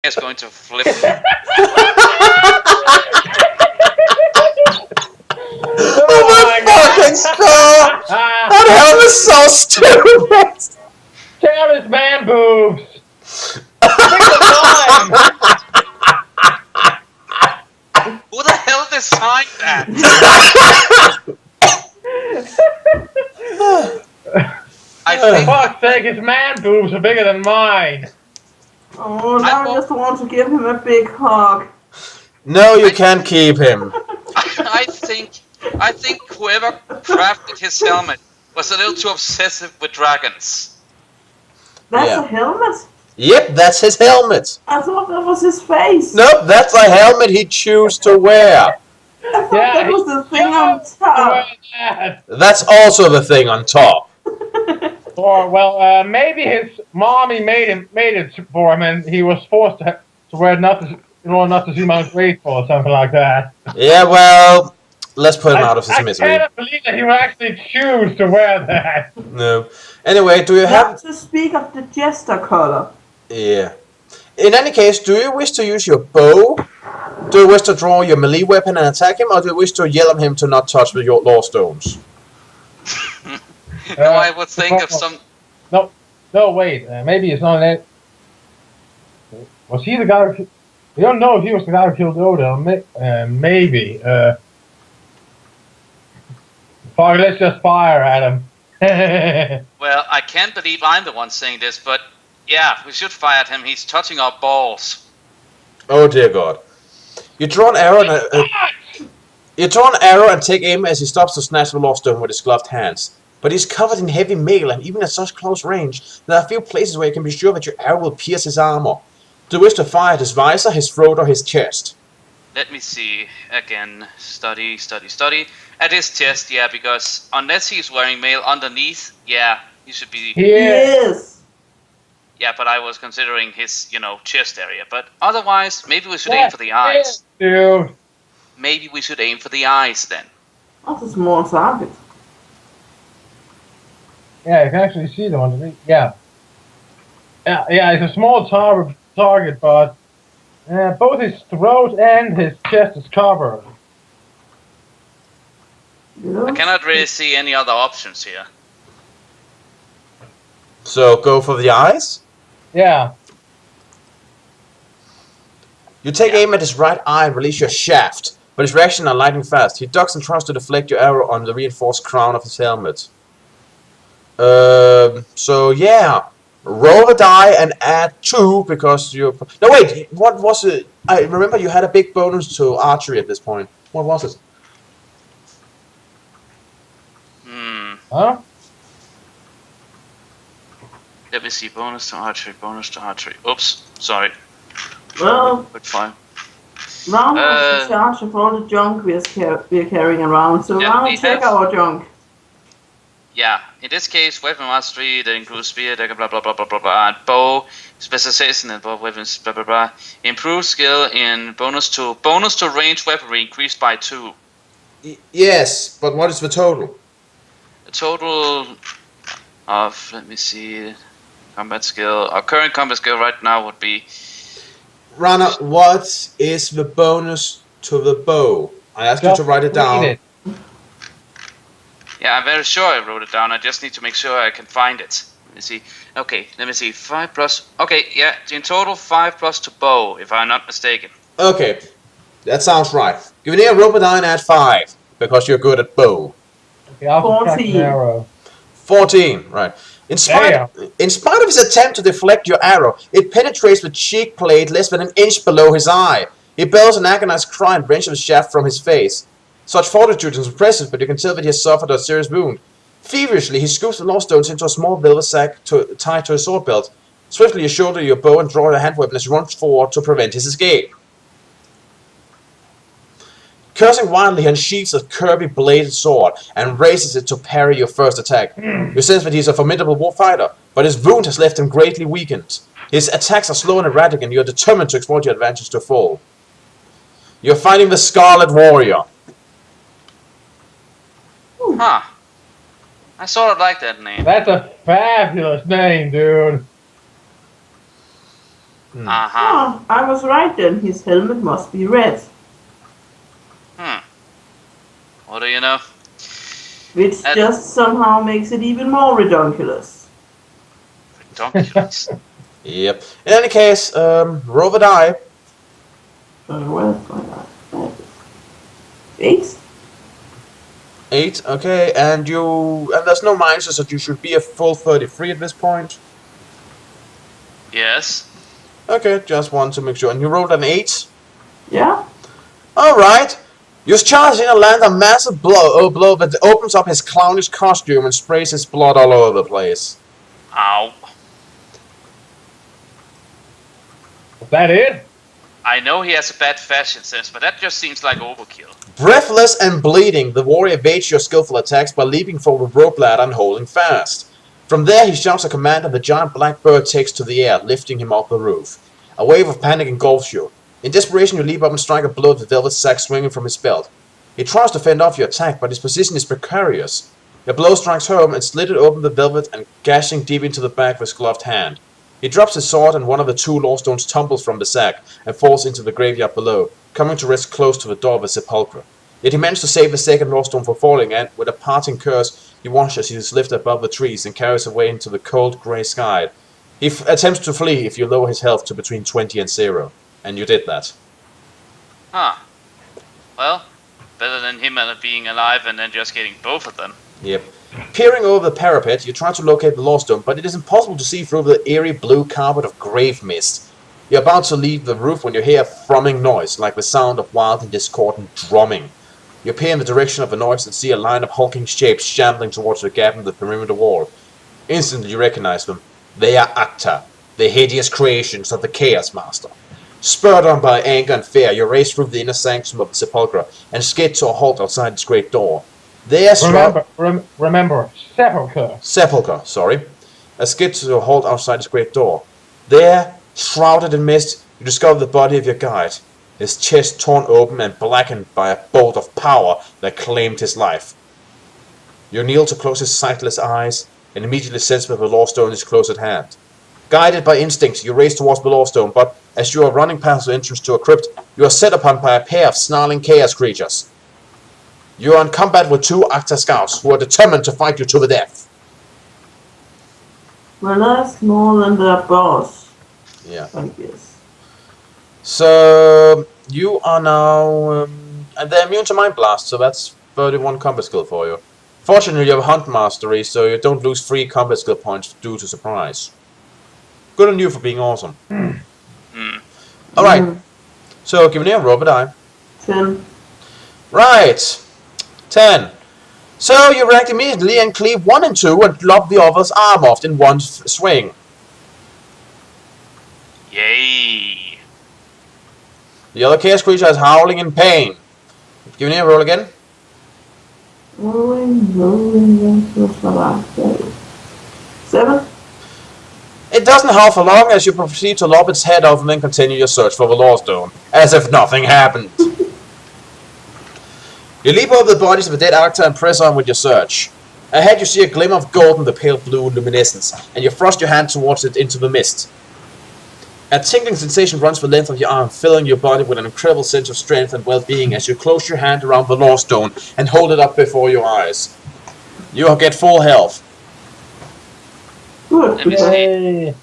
is going to flip. Oh my fucking skull! That helmet is so stupid! Check out his man boobs! Who the hell designed that? I For think fuck's sake, his man boobs are bigger than mine! Oh, now I just want to give him a big hug. No, you can't keep him. I think whoever crafted his helmet was a little too obsessive with dragons. That's Yeah. a helmet? Yep, that's his helmet. I thought that was his face. Nope, that's a helmet he chose to wear. I thought that was the thing on top. That's also the thing on top. Or, well, maybe his mommy made it for him and he was forced to wear it in order not to seem ungrateful or something like that. Yeah, well, let's put him out of his misery. I can't believe that he would actually choose to wear that. No. Anyway, do you have... Not to speak of the jester color. Yeah. In any case, do you wish to use your bow? Do you wish to draw your melee weapon and attack him? Or do you wish to yell at him to not touch with your law stones? No, I would think of some... No, wait. Maybe it's not that. Was he the guy who... We don't know if he was the guy who killed Oda. Maybe. Fuck, let's just fire at him. Well, I can't believe I'm the one saying this, but yeah, we should fire at him. He's touching our balls. Oh dear God! You draw an arrow and take aim as he stops to snatch the law stone with his gloved hands. But he's covered in heavy mail, and even at such close range, there are few places where you can be sure that your arrow will pierce his armor. Do you wish to fire at his visor, his throat, or his chest? Let me see again. Study. At his chest, yeah, because unless he's wearing mail underneath, yeah, he should be. Yes. Yeah, but I was considering his, chest area. But otherwise, maybe we should aim for the eyes. Dude. Maybe we should aim for the eyes then. That's a small target. Yeah, you can actually see them underneath. Yeah, it's a small target, but both his throat and his chest is covered. I cannot really see any other options here. So, go for the eyes? Yeah. You take aim at his right eye and release your shaft, but his reaction are lightning fast. He ducks and tries to deflect your arrow on the reinforced crown of his helmet. So yeah, roll the die and add 2 because you're... No wait, what was it? I remember you had a big bonus to archery at this point. What was it? Huh? Let me see, bonus to archery. Oops, sorry. Well, But fine. Ron is in charge of all the junk we're carrying around, so Yeah, Ron we will take have- our junk. Yeah, in this case, weapon mastery, that includes spear, dagger, blah blah blah blah blah blah, and bow, specialization in bow weapons, blah blah blah. Improved skill in bonus to range weaponry increased by 2. Yes, but what is the total? A total of, let me see, combat skill. Our current combat skill right now would be... Rana, what is the bonus to the bow? I asked you to write it down. Yeah, I'm very sure I wrote it down. I just need to make sure I can find it. Let me see. Okay, let me see. 5 plus... Okay, yeah, in total 5 plus to bow, if I'm not mistaken. Okay, that sounds right. Give me a rope and die and add 5, because you're good at bow. Okay, I'll subtract 14. an arrow. 14, right. In spite of his attempt to deflect your arrow, it penetrates the cheek plate less than an inch below his eye. He bellows an agonized cry and wrenches the shaft from his face. Such fortitude is impressive, but you can tell that he has suffered a serious wound. Feverishly, he scoops the law stones into a small velvet sack tied to his sword belt. Swiftly, you shoulder your bow and draw your hand weapon as you run forward to prevent his escape. Cursing wildly, he unsheathes a curvy-bladed sword and raises it to parry your first attack. You sense that he is a formidable warfighter, but his wound has left him greatly weakened. His attacks are slow and erratic, and you are determined to exploit your advantage to fall. You're fighting the Scarlet Warrior. Huh. I sort of like that name. That's a fabulous name, dude. Oh, I was right then. His helmet must be red. What do you know? Which just somehow makes it even more redonkulous. Redonkulous. Yep. In any case, roll the die. Well, 8. 8, okay, and there's no minuses, so you should be a full 33 at this point. Yes. Okay, just want to make sure. And you rolled an 8? Yeah. Alright. You charge in and land a massive blow that opens up his clownish costume and sprays his blood all over the place. Ow. Is that it? I know he has a bad fashion sense, but that just seems like overkill. Breathless and bleeding, the warrior evades your skillful attacks by leaping for the rope ladder and holding fast. From there, he shouts a command and the giant black bird takes to the air, lifting him off the roof. A wave of panic engulfs you. In desperation, you leap up and strike a blow at the velvet sack swinging from his belt. He tries to fend off your attack, but his position is precarious. Your blow strikes home and slitted open the velvet and gashing deep into the back with his gloved hand. He drops his sword and one of the 2 lawstones tumbles from the sack and falls into the graveyard below, coming to rest close to the door of the sepulchre. Yet he managed to save the second lawstone from falling and, with a parting curse, you watch as he is lifted above the trees and carries away into the cold grey sky. He attempts to flee if you lower his health to between 20 and 0. And you did that. Huh. Well, better than him being alive and then just getting both of them. Yep. Peering over the parapet, you try to locate the lawstone, but it is impossible to see through the eerie blue carpet of grave mist. You're about to leave the roof when you hear a thrumming noise, like the sound of wild and discordant drumming. You peer in the direction of the noise and see a line of hulking shapes shambling towards the gap in the perimeter wall. Instantly you recognize them. They are Acta, the hideous creations of the Chaos Master. Spurred on by anger and fear, you race through the inner sanctum of the sepulchre and skid to a halt outside its great door. There, remember, sepulchre. Sepulchre, sorry. A skid to a halt outside its great door. There, shrouded in mist, you discover the body of your guide, his chest torn open and blackened by a bolt of power that claimed his life. You kneel to close his sightless eyes and immediately sense that the lawstone is close at hand. Guided by instinct, you race towards the lawstone, but as you are running past the entrance to a crypt, you are set upon by a pair of snarling chaos creatures. You are in combat with 2 Acta scouts who are determined to fight you to the death. Well, that's more than the boss. Yeah. I guess. So, you are now... and they're immune to Mind Blast, so that's 31 combat skill for you. Fortunately, you have Hunt Mastery, so you don't lose 3 combat skill points due to surprise. Good on you for being awesome. Alright, so give me a roll a die. 10. Right, 10. So you react immediately and cleave 1 and 2 and lop the other's arm off in one swing. Yay. The other chaos creature is howling in pain. Give me a roll again. Rolling. 7. It doesn't howl for long as you proceed to lop its head off and then continue your search for the lawstone, as if nothing happened. You leap over the bodies of the dead actor and press on with your search. Ahead you see a glimmer of gold in the pale blue luminescence, and you thrust your hand towards it into the mist. A tingling sensation runs the length of your arm, filling your body with an incredible sense of strength and well-being as you close your hand around the lawstone and hold it up before your eyes. You get full health. Let me see.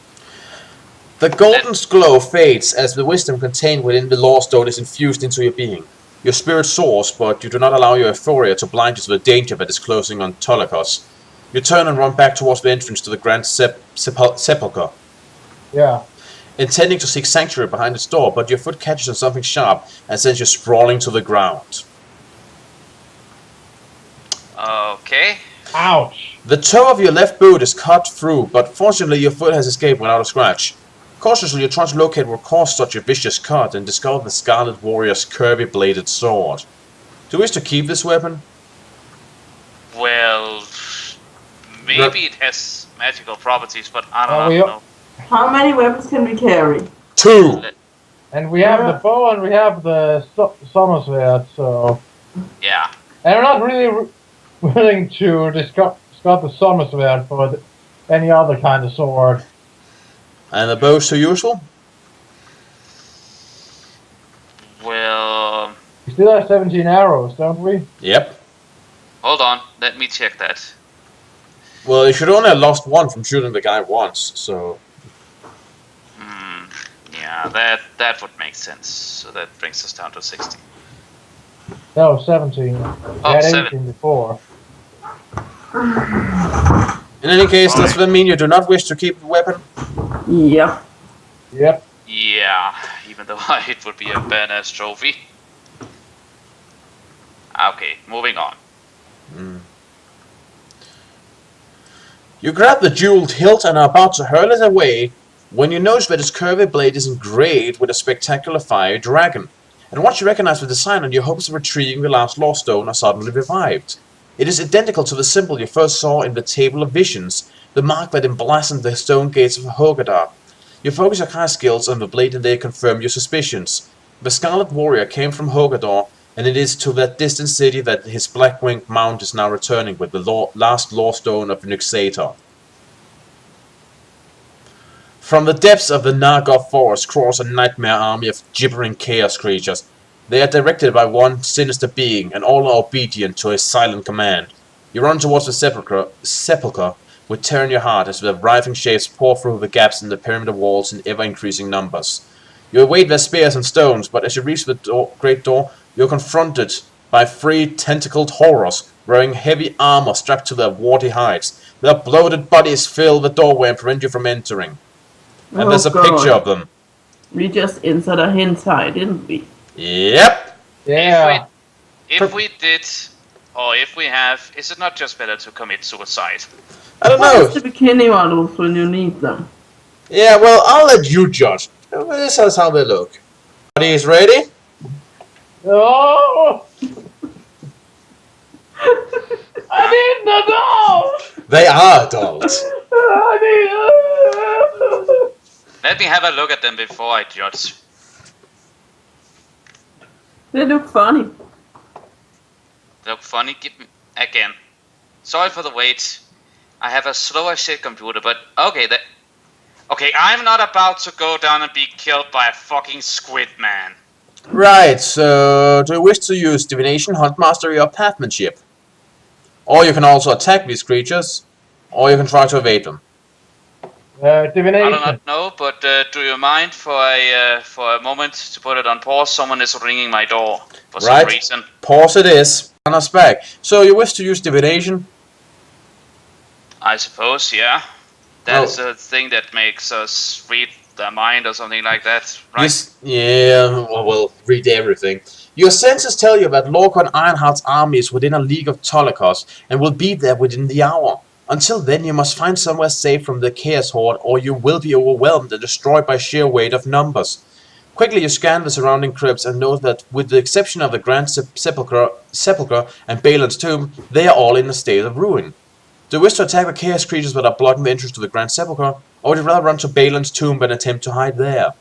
The golden glow fades as the wisdom contained within the lawstone is infused into your being. Your spirit soars, but you do not allow your euphoria to blind you to the danger that is closing on Tolikos. You turn and run back towards the entrance to the grand sepulchre. Yeah. Intending to seek sanctuary behind its door, but your foot catches on something sharp and sends you sprawling to the ground. Okay. Ouch. The toe of your left boot is cut through, but fortunately your foot has escaped without a scratch. Cautiously you try to locate what caused such a vicious cut and discover the Scarlet Warrior's curvy-bladed sword. Do you wish to keep this weapon? Well, maybe it has magical properties, but I don't know. How many weapons can we carry? 2! And we have the bow and we have the Somersword, so... Yeah. And we're not really willing to discard the Somersword for any other kind of sword. And the bow's too useful? still have 17 arrows, don't we? Yep. Hold on, let me check that. Well, you should only have lost one from shooting the guy once, so... Yeah, that would make sense. So that brings us down to 16. No, 17. Oh, had 7. 18 before. In any case, does that mean you do not wish to keep the weapon? Yep. Yep. Yeah, even though it would be a badass trophy. Okay, moving on. You grab the jeweled hilt and are about to hurl it away when you notice that its curved blade is engraved with a spectacular fiery dragon. And once you recognize the design and your hopes of retrieving the last lost stone are suddenly revived. It is identical to the symbol you first saw in the Table of Visions, the mark that emblazoned the stone gates of Hogadar. You focus your cast skills on the blade and they confirm your suspicions. The Scarlet Warrior came from Hogadar, and it is to that distant city that his black-winged mount is now returning with the last lost stone of Nyxator. From the depths of the Nargothr forest crawls a nightmare army of gibbering chaos creatures. They are directed by one sinister being, and all are obedient to his silent command. You run towards the sepulchre with terror in your heart as the writhing shapes pour through the gaps in the perimeter walls in ever-increasing numbers. You await their spears and stones, but as you reach the great door, you are confronted by 3 tentacled horrors wearing heavy armor strapped to their warty hides. Their bloated bodies fill the doorway and prevent you from entering. And there's a picture of them. We just entered a hentai, didn't we? Yep. Yeah. If we did, or if we have, is it not just better to commit suicide? I don't know. Where's the bikini models when you need them? Yeah, well, I'll let you judge. This is how they look. Everybody's ready? Oh! I need the doll! They are adults. Let me have a look at them before I judge. They look funny. They look funny. Give me again. Sorry for the wait. I have a slow as shit computer, but okay. Okay, I'm not about to go down and be killed by a fucking squid man. Right, so do you wish to use Divination, Hunt Mastery, or Pathmanship? Or you can also attack these creatures, or you can try to evade them. Divination. I do not know, but do you mind for a moment to put it on pause? Someone is ringing my door for some reason. Pause it is. On us back. So you wish to use Divination? I suppose, yeah. That's a thing that makes us read their mind or something like that, right? Yes, yeah, well, read everything. Your senses tell you that Lorcan Ironheart's army is within a league of Tolikos and will be there within the hour. Until then, you must find somewhere safe from the Chaos Horde, or you will be overwhelmed and destroyed by sheer weight of numbers. Quickly you scan the surrounding crypts and note that, with the exception of the Grand Sepulchre and Balan's tomb, they are all in a state of ruin. Do you wish to attack the Chaos creatures that are blocking the entrance to the Grand Sepulchre, or would you rather run to Balan's tomb and attempt to hide there?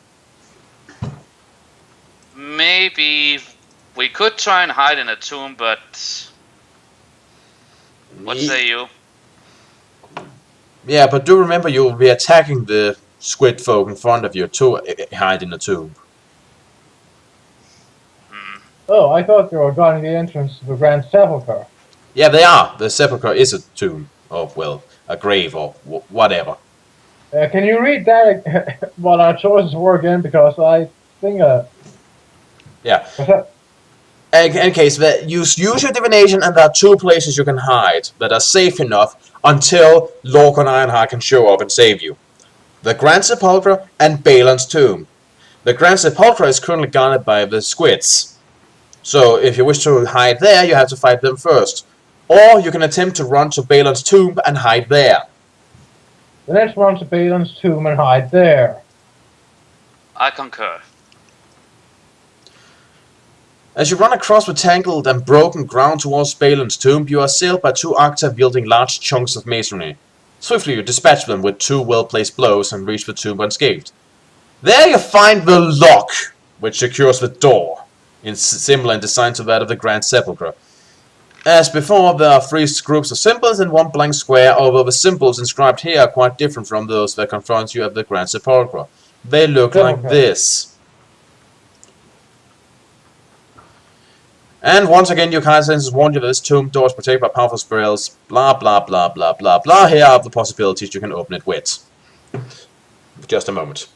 Maybe we could try and hide in a tomb, but what say you? Yeah, but do remember you will be attacking the squid folk in front of you to hide in the tomb. Oh, I thought you were guarding the entrance to the Grand Sepulchre. Yeah, they are. The sepulchre is a tomb, or, well, a grave, or whatever. Can you read that, what our choices were again? Because I think... Yeah. In any case, use your divination, and there are 2 places you can hide that are safe enough until Lorcan Ironheart can show up and save you. The Grand Sepulchre and Balan's tomb. The Grand Sepulchre is currently guarded by the squids. So if you wish to hide there, you have to fight them first. Or you can attempt to run to Balan's tomb and hide there. Then let's run to Balan's tomb and hide there. I concur. As you run across the tangled and broken ground towards Balan's tomb, you are assailed by 2 Octa wielding large chunks of masonry. Swiftly you dispatch them with 2 well-placed blows and reach the tomb unscathed. There you find the lock, which secures the door, similar in design to that of the Grand Sepulchre. As before, there are 3 groups of symbols and 1 blank square, although the symbols inscribed here are quite different from those that confront you at the Grand Sepulchre. They look like this. And once again, your kind senses warn you that this tomb door is protected by powerful spells. Blah, blah, blah, blah, blah, blah. Here are the possibilities you can open it with. Just a moment.